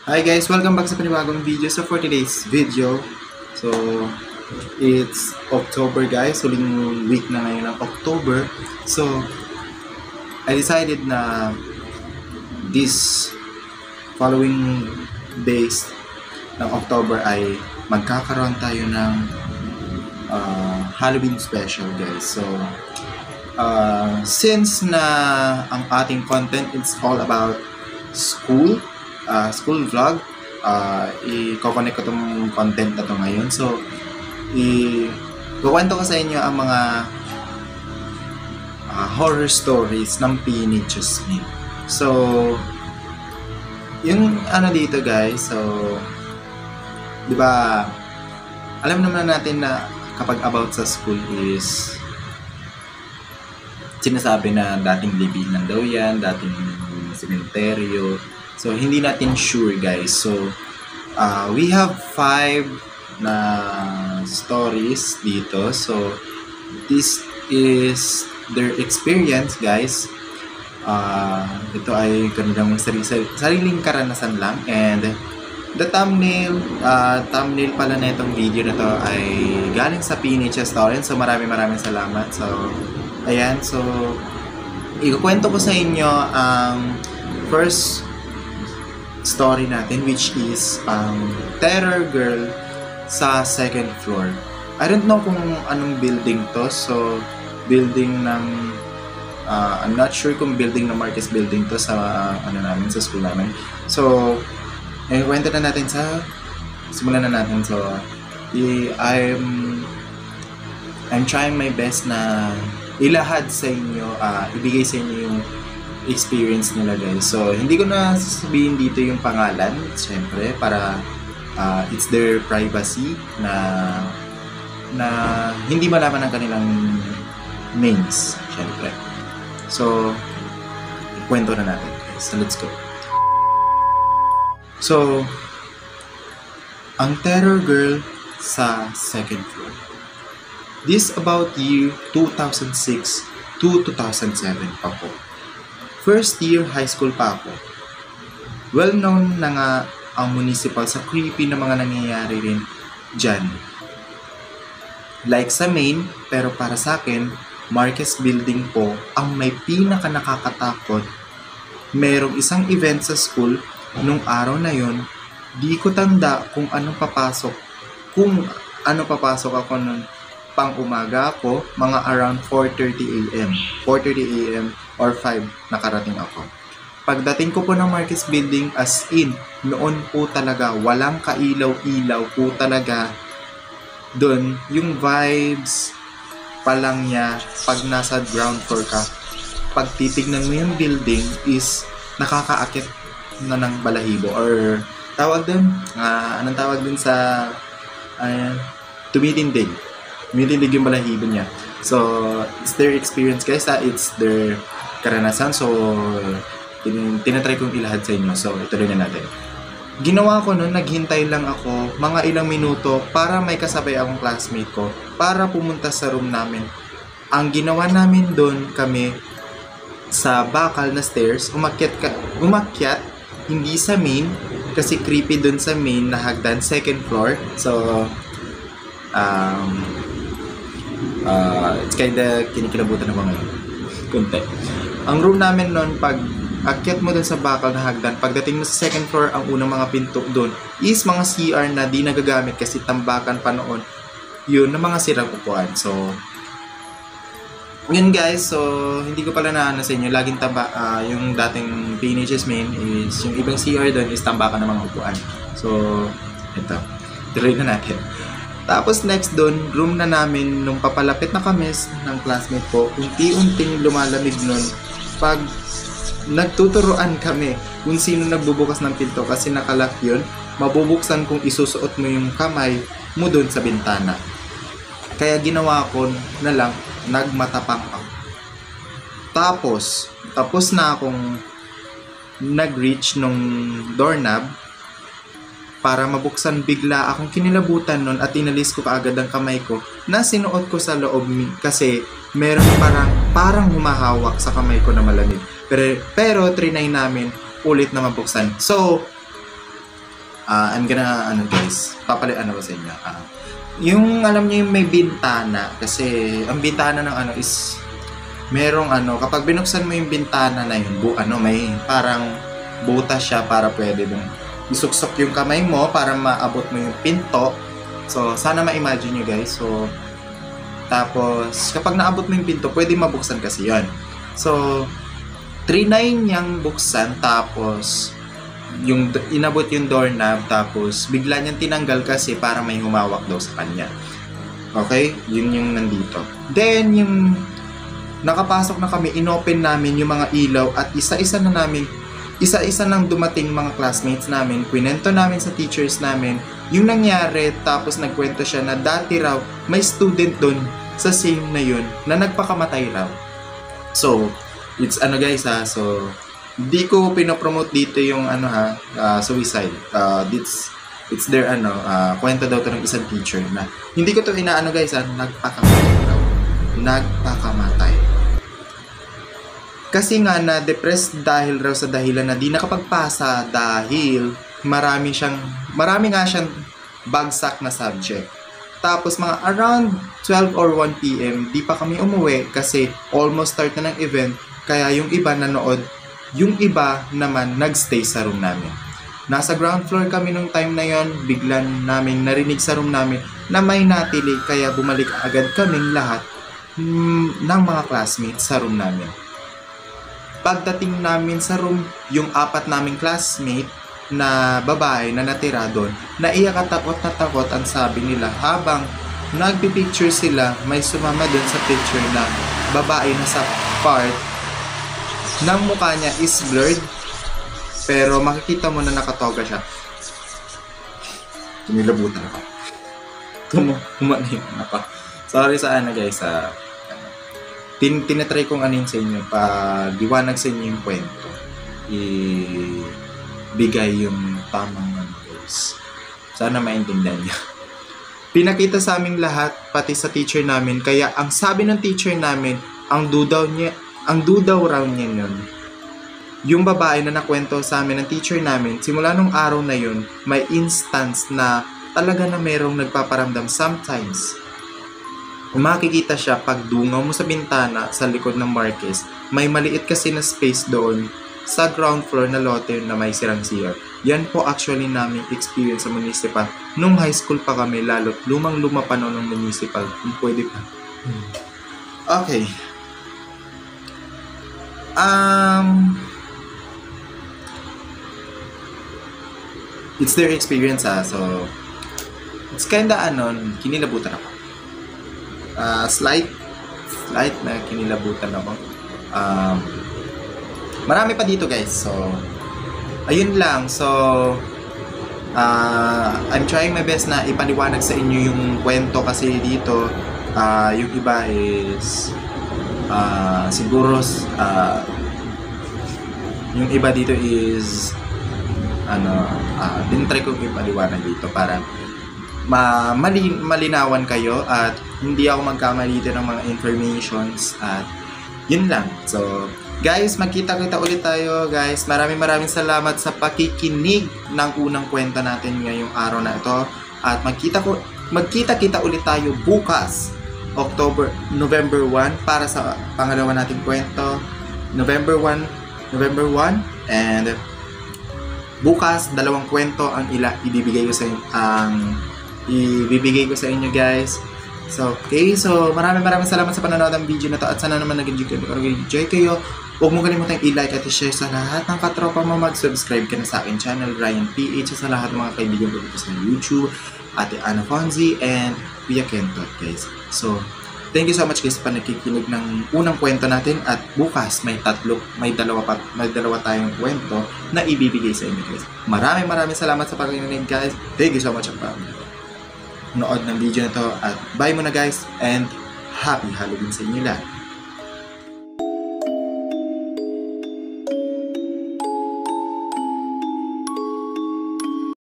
Hi guys, welcome back sa panibagong video. So for today's video, so it's October guys, huling week na ngayon ng October. So I decided na this following days ng October ay magkakaroon tayo ng Halloween special guys. So since na ang ating content is all about school vlog, i-connect ko itong content na to ngayon. So, i-kukwento ko sa inyo ang mga horror stories ng PNA Jasmine. So, yung ano dito guys, so, di ba, alam naman natin na kapag about sa school is sinasabi na dating libingan daw yan, dating sementeryo. So, hindi natin sure guys. So, we have 5 na stories dito. So, this is their experience guys. Ito ay kanilang sariling karanasan lang. And the thumbnail pala na itong video na to ay galing sa PNH Restaurant. So, maraming salamat. So, ayan. So, ikukwento ko sa inyo ang first story natin, which is Terror Girl sa second floor. I don't know kung anong building to. So, building ng I'm not sure kung building ng Marquez building to sa namin, sa school namin. So, kwento na natin simulan na natin. So, I'm trying my best na ilahad sa inyo, ibigay sa inyo yung experience nila guys. So, hindi ko na sasabihin dito yung pangalan, syempre, para it's their privacy na hindi malaman ang kanilang names, syempre. So, kwento na natin guys. So, let's go. So, ang Terror Girl sa second floor. This about year 2006 to 2007 pa po. First year high school pa ako. Well known na nga ang municipal sa creepy na mga nangyayari rin dyan. Like sa main, pero para sa akin, Marquez Building po ang may pinaka nakakatakot. Merong isang event sa school nung araw na yon, di ko tanda kung anong papasok. Kung ano papasok ako nun pang umaga ako, mga around 4:30 AM. 4:30 AM or 5 nakarating ako. Pagdating ko po ng Marquez Building, as in, noon po talaga, walang kailaw-ilaw po talaga. Doon, yung vibes pa lang niya, pag nasa ground floor ka, pag titignan mo yung building is nakakaakit na ng balahibo or tawag doon, anong tawag doon sa tumitindig yung balahibo niya. So, it's their experience guys, it's their karanasan. So, tinatry kong ilahad sa inyo. So, ituloy na natin. Ginawa ko noon, naghintay lang ako mga ilang minuto para may kasabay akong classmate ko para pumunta sa room namin. Ang ginawa namin doon, kami sa bakal na stairs, umakyat, hindi sa main, kasi creepy doon sa main na hagdan, second floor. So, it's kinda kinikilabutan na mga kunti. Ang room namin noon, pag akyat mo dun sa bakal na hagdan, pagdating mo sa second floor, ang unang mga pinto doon is mga CR na di nagagamit kasi tambakan pa noon yun na mga sirang upuan. So, yun guys. So, hindi ko pala na sa inyo, laging yung dating PNH's main is yung ibang CR doon is tambakan ng mga upuan. So, ito, tuloy na natin. Tapos next doon, room na namin, nung papalapit na kami ng classmate ko, unti-unting lumalamig nun. Pag nagtuturuan kami kung sino nagbubukas ng pinto kasi nakalock yun, mabubuksan kung isusuot mo yung kamay mo doon sa bintana. Kaya ginawa ko na lang, nagmatapang ako. Tapos na akong nag-reach nung doorknob, para mabuksan, bigla akong kinilabutan nun at inalis ko kaagad ang kamay ko na sinuot ko sa loob kasi meron parang humahawak sa kamay ko na malamig. Pero trinay namin ulit na mabuksan. So, I'm gonna, guys, papalian ko sa inyo. Yung, alam niyo yung may bintana, kasi, ang bintana ng is, merong kapag binuksan mo yung bintana na yun, may parang butas siya para pwede dun isuksok yung kamay mo para maabot mo yung pinto. So, sana ma-imagine nyo guys. So, tapos, kapag naabot mo yung pinto, pwede mabuksan kasi yun. So, trinay niyang buksan, tapos, inabot yung doorknob, tapos, bigla niyang tinanggal kasi para may humawak daw sa kanya. Okay? Yun yung nandito. Then, yung nakapasok na kami, inopen namin yung mga ilaw at isa-isa nang dumating mga classmates namin, kwento namin sa teachers namin yung nangyari, tapos nagkwento siya na dati raw may student doon sa scene na yun na nagpakamatay raw. So, it's guys so hindi ko pinopromote dito yung suicide. It's their kwento daw to ng isang teacher na hindi ko to guys nagpakamatay. Kasi nga na-depressed dahil raw sa dahilan na di nakapagpasa dahil marami nga siyang bagsak na subject. Tapos mga around 12 or 1 PM, di pa kami umuwi kasi almost start na ng event. Kaya yung iba nanood, yung iba naman nagstay sa room namin. Nasa ground floor kami nung time na yon, bigla namin narinig sa room namin na may natili, kaya bumalik agad kaming lahat ng mga classmates sa room namin. Pagdating namin sa room, yung 4 naming classmate na babae na natira doon, naiyak at takot ang sabi nila habang nagpipicture sila. May sumama doon sa picture na babae na sa part ng mukha niya is blurred, pero makikita mo na nakatoga siya. Kinilabutan ako. Kumanin ako. Sorry sa guys, tinatry kong sa inyo, diwanag sa inyo yung kwento, ibigay yung tamang guys. Sana maintindihan niyo. Pinakita sa aming lahat, pati sa teacher namin, kaya ang sabi ng teacher namin, ang dudaw raw niya nun, yung babae na nakwento sa amin ng teacher namin, simula nung araw na yun, may instance na talaga na merong nagpaparamdam sometimes. Makikita siya pag dungaw mo sa bintana sa likod ng Marquez. May maliit kasi na space doon sa ground floor na lote na may sirang CR. Yan po actually naming experience sa municipal. Nung high school pa kami, lalo lumang-luma pa noon ng municipal. Kung pwede pa. Okay. It's their experience so it's kinda kinilabutan ako. Slight na kinilabutan ako. Marami pa dito guys. So, ayun lang. So, I'm trying my best na ipaliwanag sa inyo yung kwento kasi dito, yung iba is siguro yung iba dito is tinatry ko ipaliwanag dito para malinawan kayo at hindi ako magkamali dito ng mga informations at yun lang. So guys, magkita-kita ulit tayo guys. Maraming salamat sa pakikinig ng unang kwento natin ngayong araw na ito at magkita-kita ulit tayo bukas November 1 para sa pangalawa nating kwento. November 1 and bukas 2 kwento ang ibibigay ko sa inyo guys. So, okay. So, maraming salamat sa panonood ng video na to at sana naman nag-enjoy kayo. Huwag mo kalimutang i-like at i-share sa lahat ng katropa mo. Mag-subscribe ka na sa akin channel, Ryan PH, sa lahat ng mga kaibigan ko dito sa YouTube, Ate Ana Fonzie, and Kuya Kentot, guys. So, thank you so much guys pa nakikinig ng unang kwento natin at bukas may dalawa tayong kwento na ibibigay sa inyo guys. Maraming salamat sa pakikinig guys. Thank you so much pa nood ng video na to at bye muna guys and happy Halloween sa inyo lahat.